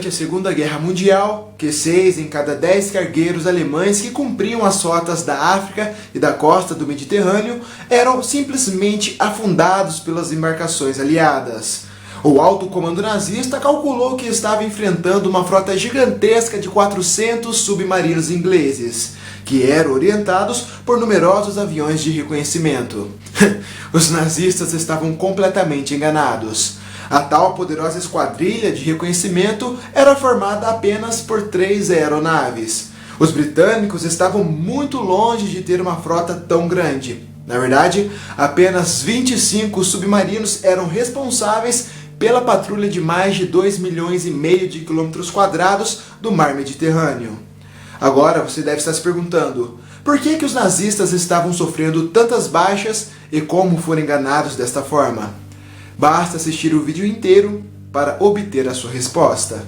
Durante a Segunda Guerra Mundial, que 6 em cada 10 cargueiros alemães que cumpriam as rotas da África e da costa do Mediterrâneo eram simplesmente afundados pelas embarcações aliadas. O alto comando nazista calculou que estava enfrentando uma frota gigantesca de 400 submarinos ingleses, que eram orientados por numerosos aviões de reconhecimento. Os nazistas estavam completamente enganados. A tal poderosa esquadrilha de reconhecimento era formada apenas por 3 aeronaves. Os britânicos estavam muito longe de ter uma frota tão grande. Na verdade, apenas 25 submarinos eram responsáveis pela patrulha de mais de 2,5 milhões de quilômetros quadrados do mar Mediterrâneo. Agora você deve estar se perguntando, por que os nazistas estavam sofrendo tantas baixas e como foram enganados desta forma? Basta assistir o vídeo inteiro para obter a sua resposta.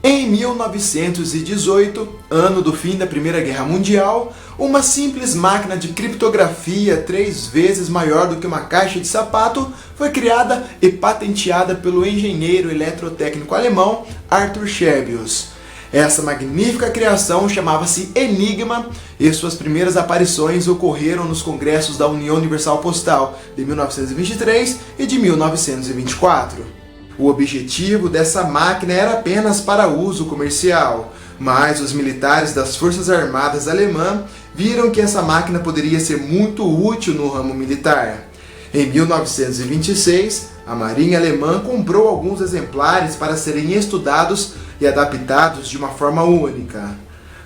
Em 1918, ano do fim da Primeira Guerra Mundial, uma simples máquina de criptografia 3 vezes maior do que uma caixa de sapato foi criada e patenteada pelo engenheiro eletrotécnico alemão Arthur Scherbius. Essa magnífica criação chamava-se Enigma e suas primeiras aparições ocorreram nos congressos da União Universal Postal de 1923 e de 1924. O objetivo dessa máquina era apenas para uso comercial, mas os militares das Forças Armadas alemãs viram que essa máquina poderia ser muito útil no ramo militar. Em 1926, a Marinha Alemã comprou alguns exemplares para serem estudados e adaptados de uma forma única.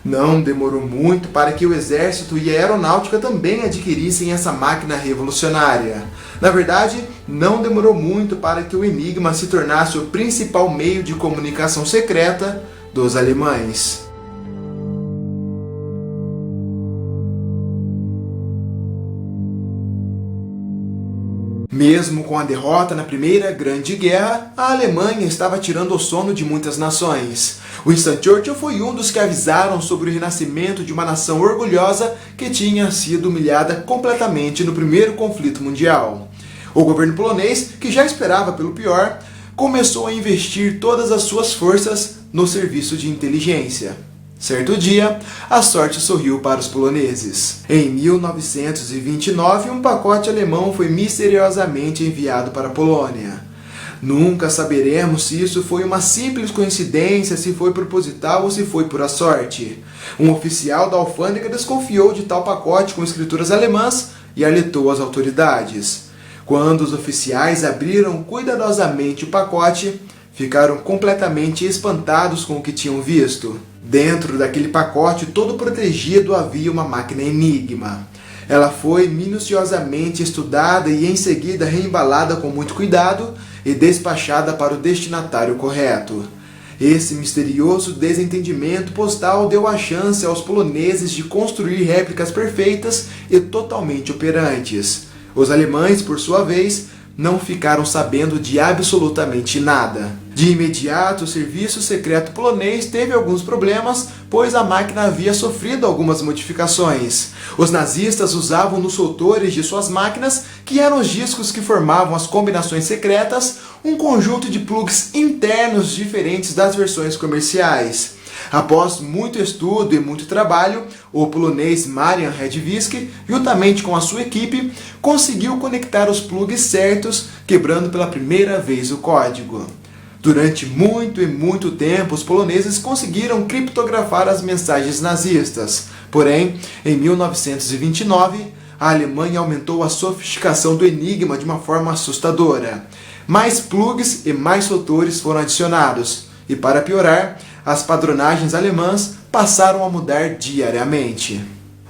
Não demorou muito para que o Exército e a Aeronáutica também adquirissem essa máquina revolucionária. Na verdade, não demorou muito para que o Enigma se tornasse o principal meio de comunicação secreta dos alemães. Mesmo com a derrota na Primeira Grande Guerra, a Alemanha estava tirando o sono de muitas nações. Winston Churchill foi um dos que avisaram sobre o renascimento de uma nação orgulhosa que tinha sido humilhada completamente no primeiro conflito mundial. O governo polonês, que já esperava pelo pior, começou a investir todas as suas forças no serviço de inteligência. Certo dia, a sorte sorriu para os poloneses. Em 1929, um pacote alemão foi misteriosamente enviado para a Polônia. Nunca saberemos se isso foi uma simples coincidência, se foi proposital ou se foi pura sorte. Um oficial da alfândega desconfiou de tal pacote com escrituras alemãs e alertou as autoridades. Quando os oficiais abriram cuidadosamente o pacote, ficaram completamente espantados com o que tinham visto. Dentro daquele pacote todo protegido havia uma máquina Enigma. Ela foi minuciosamente estudada e em seguida reembalada com muito cuidado e despachada para o destinatário correto. Esse misterioso desentendimento postal deu a chance aos poloneses de construir réplicas perfeitas e totalmente operantes. Os alemães, por sua vez, não ficaram sabendo de absolutamente nada. De imediato, o serviço secreto polonês teve alguns problemas, pois a máquina havia sofrido algumas modificações. Os nazistas usavam nos soltores de suas máquinas, que eram os discos que formavam as combinações secretas, um conjunto de plugs internos diferentes das versões comerciais. Após muito estudo e muito trabalho, o polonês Marian Redwiski, juntamente com a sua equipe, conseguiu conectar os plugs certos, quebrando pela primeira vez o código. Durante muito tempo, os poloneses conseguiram criptografar as mensagens nazistas. Porém, em 1929, a Alemanha aumentou a sofisticação do enigma de uma forma assustadora. Mais plugs e mais rotores foram adicionados, e para piorar, as padronagens alemãs passaram a mudar diariamente.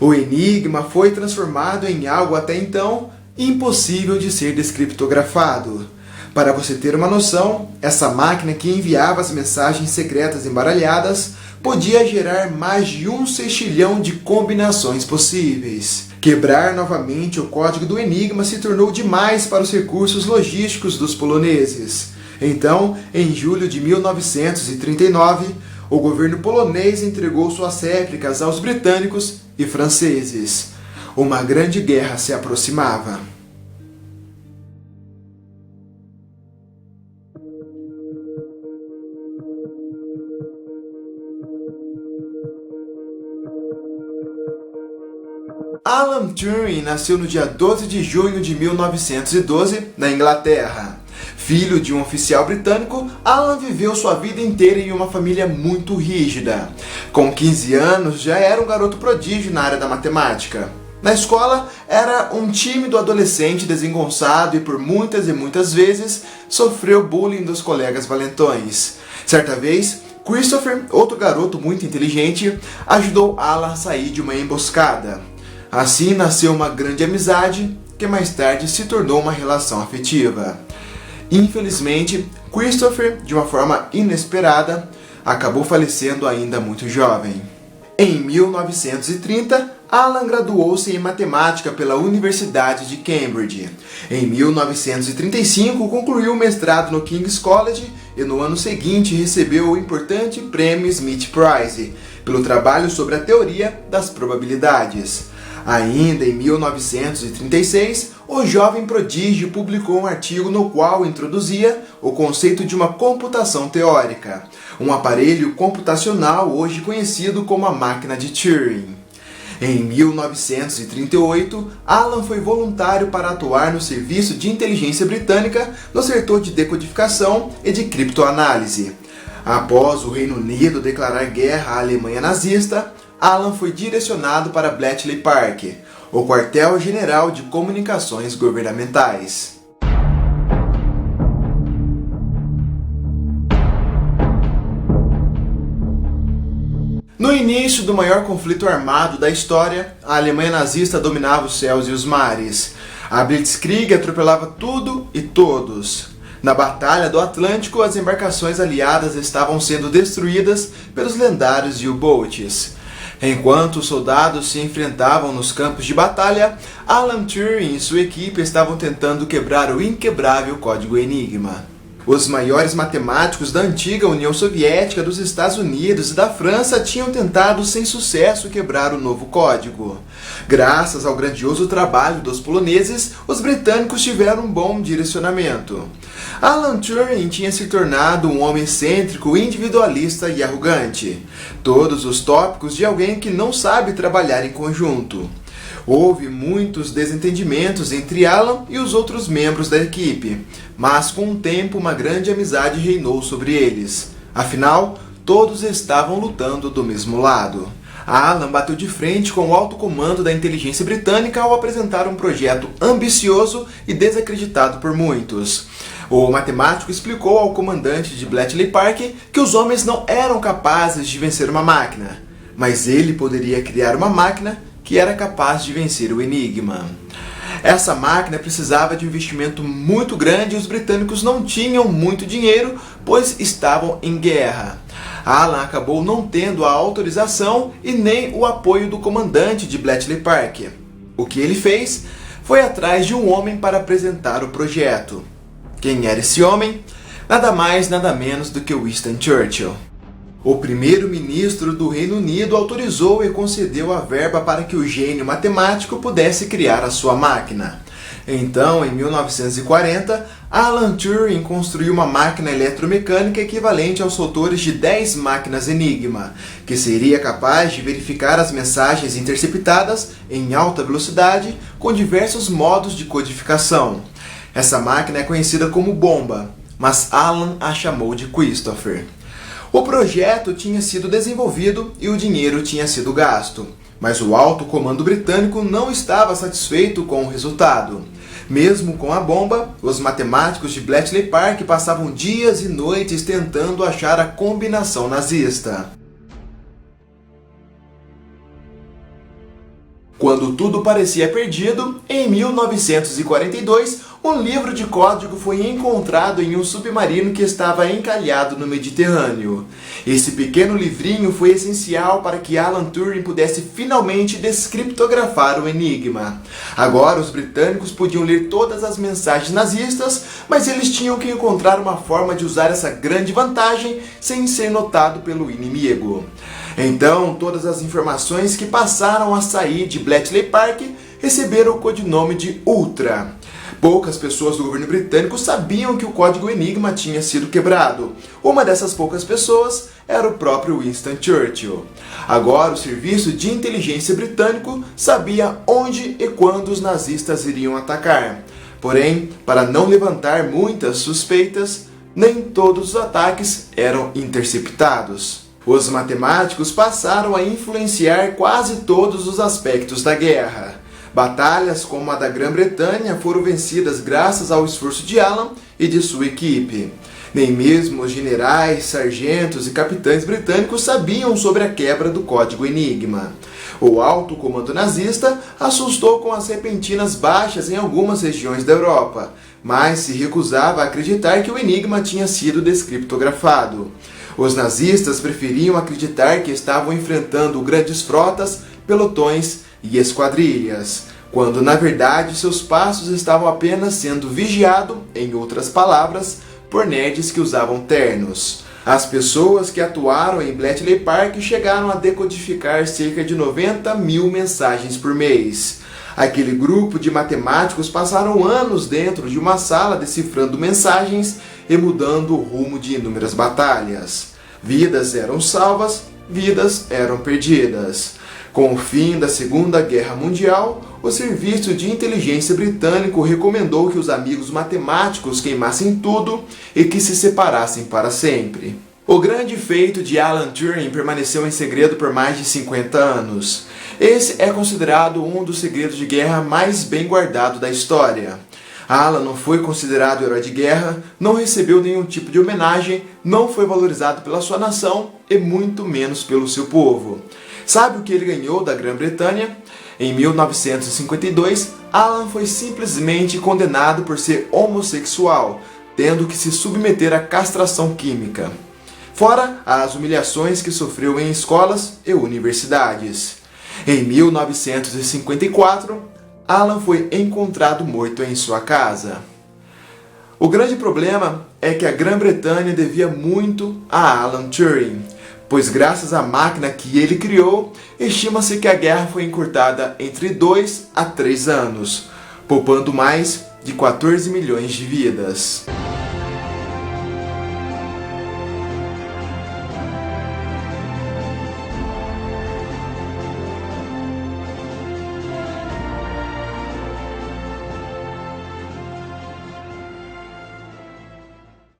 O enigma foi transformado em algo até então impossível de ser descriptografado. Para você ter uma noção, essa máquina que enviava as mensagens secretas embaralhadas podia gerar mais de 1 sextilhão de combinações possíveis. Quebrar novamente o código do enigma se tornou demais para os recursos logísticos dos poloneses. Então, em julho de 1939, o governo polonês entregou suas réplicas aos britânicos e franceses. Uma grande guerra se aproximava. Alan Turing nasceu no dia 12 de junho de 1912, na Inglaterra. Filho de um oficial britânico, Alan viveu sua vida inteira em uma família muito rígida. Com 15 anos, já era um garoto prodígio na área da matemática. Na escola, era um tímido adolescente desengonçado e por muitas vezes sofreu bullying dos colegas valentões. Certa vez, Christopher, outro garoto muito inteligente, ajudou Alan a sair de uma emboscada. Assim nasceu uma grande amizade, que mais tarde se tornou uma relação afetiva. Infelizmente, Christopher, de uma forma inesperada, acabou falecendo ainda muito jovem. Em 1930, Alan graduou-se em matemática pela Universidade de Cambridge. Em 1935, concluiu o mestrado no King's College e no ano seguinte recebeu o importante prêmio Smith Prize pelo trabalho sobre a teoria das probabilidades. Ainda em 1936, o jovem prodígio publicou um artigo no qual introduzia o conceito de uma computação teórica, um aparelho computacional hoje conhecido como a máquina de Turing. Em 1938, Alan foi voluntário para atuar no Serviço de Inteligência Britânica no setor de decodificação e de criptoanálise. Após o Reino Unido declarar guerra à Alemanha nazista, Alan foi direcionado para Bletchley Park, o quartel-general de comunicações governamentais. No início do maior conflito armado da história, a Alemanha nazista dominava os céus e os mares. A Blitzkrieg atropelava tudo e todos. Na Batalha do Atlântico, as embarcações aliadas estavam sendo destruídas pelos lendários U-Boats. Enquanto os soldados se enfrentavam nos campos de batalha, Alan Turing e sua equipe estavam tentando quebrar o inquebrável código Enigma. Os maiores matemáticos da antiga União Soviética, dos Estados Unidos e da França tinham tentado sem sucesso quebrar o novo código. Graças ao grandioso trabalho dos poloneses, os britânicos tiveram um bom direcionamento. Alan Turing tinha se tornado um homem excêntrico, individualista e arrogante. Todos os tópicos de alguém que não sabe trabalhar em conjunto. Houve muitos desentendimentos entre Alan e os outros membros da equipe, mas com o tempo uma grande amizade reinou sobre eles. Afinal, todos estavam lutando do mesmo lado. Alan bateu de frente com o alto comando da inteligência britânica ao apresentar um projeto ambicioso e desacreditado por muitos. O matemático explicou ao comandante de Bletchley Park que os homens não eram capazes de vencer uma máquina, mas ele poderia criar uma máquina que era capaz de vencer o enigma. Essa máquina precisava de um investimento muito grande e os britânicos não tinham muito dinheiro, pois estavam em guerra. Alan acabou não tendo a autorização e nem o apoio do comandante de Bletchley Park. O que ele fez foi atrás de um homem para apresentar o projeto. Quem era esse homem? Nada mais, nada menos do que Winston Churchill. O primeiro-ministro do Reino Unido autorizou e concedeu a verba para que o gênio matemático pudesse criar a sua máquina. Então, em 1940, Alan Turing construiu uma máquina eletromecânica equivalente aos rotores de 10 máquinas Enigma, que seria capaz de verificar as mensagens interceptadas em alta velocidade com diversos modos de codificação. Essa máquina é conhecida como bomba, mas Alan a chamou de Christopher. O projeto tinha sido desenvolvido e o dinheiro tinha sido gasto, mas o alto comando britânico não estava satisfeito com o resultado. Mesmo com a bomba, os matemáticos de Bletchley Park passavam dias e noites tentando achar a combinação nazista. Quando tudo parecia perdido, em 1942, um livro de código foi encontrado em um submarino que estava encalhado no Mediterrâneo. Esse pequeno livrinho foi essencial para que Alan Turing pudesse finalmente descriptografar o enigma. Agora os britânicos podiam ler todas as mensagens nazistas, mas eles tinham que encontrar uma forma de usar essa grande vantagem sem ser notado pelo inimigo. Então, todas as informações que passaram a sair de Bletchley Park receberam o codinome de Ultra. Poucas pessoas do governo britânico sabiam que o código Enigma tinha sido quebrado. Uma dessas poucas pessoas era o próprio Winston Churchill. Agora, o serviço de inteligência britânico sabia onde e quando os nazistas iriam atacar. Porém, para não levantar muitas suspeitas, nem todos os ataques eram interceptados. Os matemáticos passaram a influenciar quase todos os aspectos da guerra. Batalhas como a da Grã-Bretanha foram vencidas graças ao esforço de Alan e de sua equipe. Nem mesmo os generais, sargentos e capitães britânicos sabiam sobre a quebra do código Enigma. O alto comando nazista assustou com as repentinas baixas em algumas regiões da Europa, mas se recusava a acreditar que o Enigma tinha sido descriptografado. Os nazistas preferiam acreditar que estavam enfrentando grandes frotas, pelotões e esquadrilhas, quando na verdade seus passos estavam apenas sendo vigiados, em outras palavras, por nerds que usavam ternos. As pessoas que atuaram em Bletchley Park chegaram a decodificar cerca de 90 mil mensagens por mês. Aquele grupo de matemáticos passaram anos dentro de uma sala decifrando mensagens e mudando o rumo de inúmeras batalhas. Vidas eram salvas, vidas eram perdidas. Com o fim da Segunda Guerra Mundial, o Serviço de Inteligência Britânico recomendou que os amigos matemáticos queimassem tudo e que se separassem para sempre. O grande feito de Alan Turing permaneceu em segredo por mais de 50 anos. Esse é considerado um dos segredos de guerra mais bem guardados da história. Alan não foi considerado herói de guerra, não recebeu nenhum tipo de homenagem, não foi valorizado pela sua nação e muito menos pelo seu povo. Sabe o que ele ganhou da Grã-Bretanha? Em 1952, Alan foi simplesmente condenado por ser homossexual, tendo que se submeter à castração química. Fora as humilhações que sofreu em escolas e universidades. Em 1954, Alan foi encontrado morto em sua casa. O grande problema é que a Grã-Bretanha devia muito a Alan Turing, pois graças à máquina que ele criou, estima-se que a guerra foi encurtada entre 2 a 3 anos, poupando mais de 14 milhões de vidas.